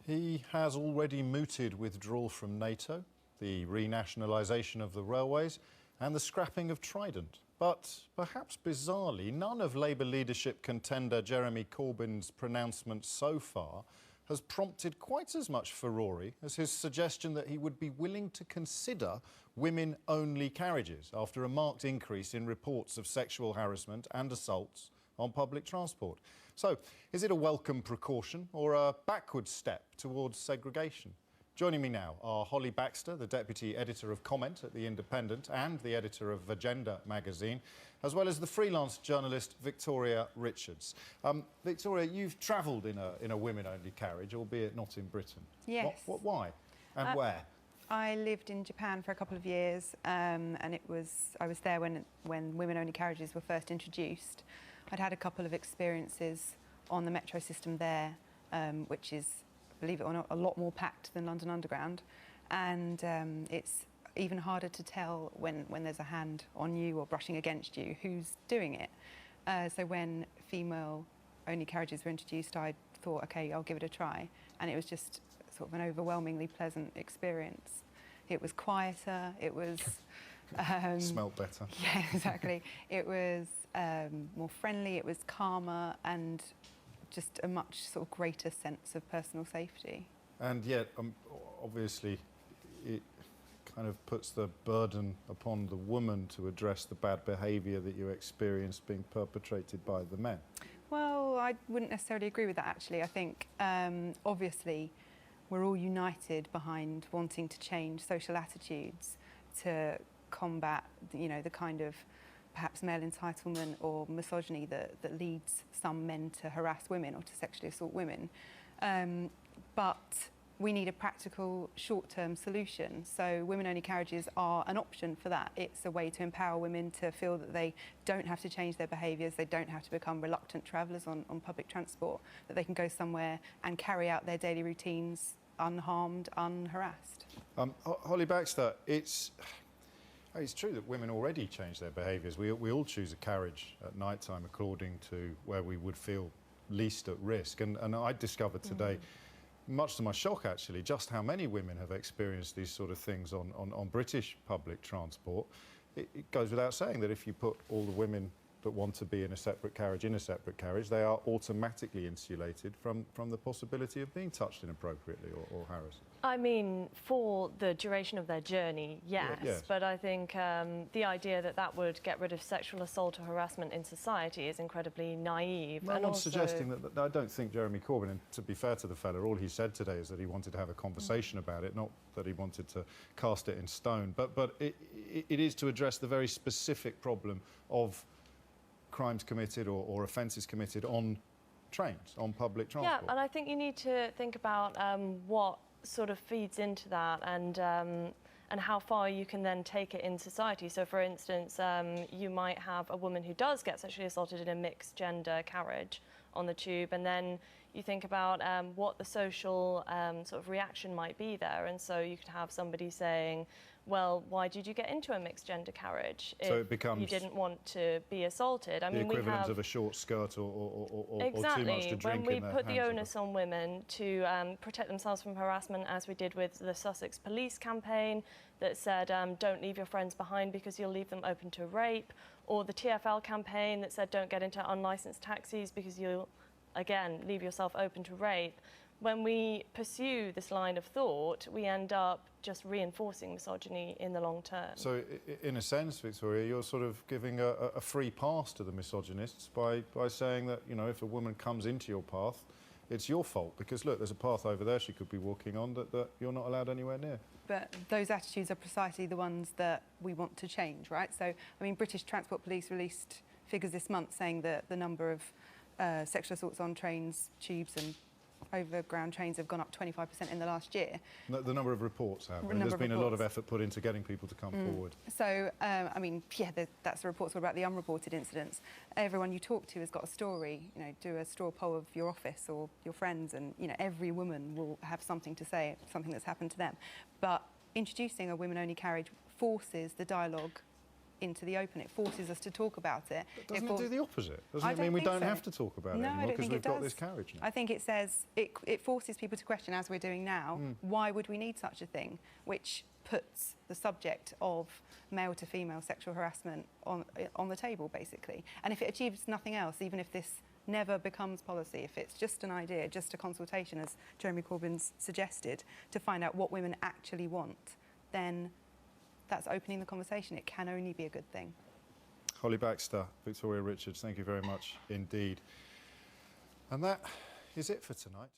He has already mooted withdrawal from NATO, the renationalisation of the railways and the scrapping of Trident. But perhaps bizarrely, none of Labour leadership contender Jeremy Corbyn's pronouncements so far has prompted quite as much furore as his suggestion that he would be willing to consider women-only carriages after a marked increase in reports of sexual harassment and assaults on public transport. So, is it a welcome precaution or a backward step towards segregation? Joining me now are Holly Baxter, the Deputy Editor of Comment at The Independent and the Editor of Agenda magazine, as well as the freelance journalist Victoria Richards. Victoria, you've travelled in a women-only carriage, albeit not in Britain. Yes. Why? And where? I lived in Japan for a couple of years, and I was there when women-only carriages were first introduced. I'd had a couple of experiences on the metro system there, which is, believe it or not, a lot more packed than London Underground, and it's even harder to tell when there's a hand on you or brushing against you who's doing it. So when female-only carriages were introduced, I thought, OK, I'll give it a try, and it was just sort of an overwhelmingly pleasant experience. It was quieter, it was... Smelled better. Yeah, exactly. It was more friendly, it was calmer, and just a much sort of greater sense of personal safety. And yet, obviously, it kind of puts the burden upon the woman to address the bad behaviour that you experienced being perpetrated by the men. Well, I wouldn't necessarily agree with that, actually. I think, obviously, we're all united behind wanting to change social attitudes to combat, you know, the kind of perhaps male entitlement or misogyny that leads some men to harass women or to sexually assault women. But we need a practical, short-term solution. So women-only carriages are an option for that. It's a way to empower women to feel that they don't have to change their behaviours, they don't have to become reluctant travellers on public transport, that they can go somewhere and carry out their daily routines unharmed, unharassed. Holly Baxter, it's true that women already change their behaviours. We all choose a carriage at night time according to where we would feel least at risk. And I discovered today, much to my shock actually, just how many women have experienced these sort of things on British public transport. It goes without saying that if you put all the women that want to be in a separate carriage, they are automatically insulated from the possibility of being touched inappropriately or harassed. I mean, for the duration of their journey, yes. But I think the idea that would get rid of sexual assault or harassment in society is incredibly naive. No one's suggesting that. I don't think Jeremy Corbyn, and to be fair to the fella, all he said today is that he wanted to have a conversation about it, not that he wanted to cast it in stone. But it is to address the very specific problem of crimes committed or offences committed on trains, on public transport. Yeah, and I think you need to think about what sort of feeds into that and how far you can then take it in society. So, for instance, you might have a woman who does get sexually assaulted in a mixed-gender carriage on the tube, and then you think about what the social sort of reaction might be there. And so you could have somebody saying, well, why did you get into a mixed-gender carriage if it becomes you didn't want to be assaulted? I mean, the equivalent of a short skirt or exactly, too much to drink. When we put the onus on women to protect themselves from harassment, as we did with the Sussex police campaign that said, don't leave your friends behind because you'll leave them open to rape, or the TfL campaign that said, don't get into unlicensed taxis because you'll, again, leave yourself open to rape. When we pursue this line of thought, we end up just reinforcing misogyny in the long term. So, in a sense, Victoria, you're sort of giving a free pass to the misogynists by saying that, you know, if a woman comes into your path, it's your fault, because, look, there's a path over there she could be walking on that you're not allowed anywhere near. But those attitudes are precisely the ones that we want to change, right? So, I mean, British Transport Police released figures this month saying that the number of sexual assaults on trains, tubes and overground trains have gone up 25% in the last year. The number of reports have. There's been a lot of effort put into getting people to come forward. So, I mean, yeah, that's the reports about the unreported incidents. Everyone you talk to has got a story. You know, do a straw poll of your office or your friends, and, you know, every woman will have something to say, something that's happened to them. But introducing a women-only carriage forces the dialogue into the open. It forces us to talk about it. But doesn't it do the opposite? Doesn't I it don't mean we think don't so. have to talk about it No, I anymore don't because think we've it got does. this carriage now? I think it says it forces people to question, as we're doing now, why would we need such a thing, which puts the subject of male to female sexual harassment on the table, basically. And if it achieves nothing else, even if this never becomes policy, if it's just an idea, just a consultation, as Jeremy Corbyn's suggested, to find out what women actually want, then that's opening the conversation. It can only be a good thing. Holly Baxter, Victoria Richards, thank you very much indeed. And that is it for tonight.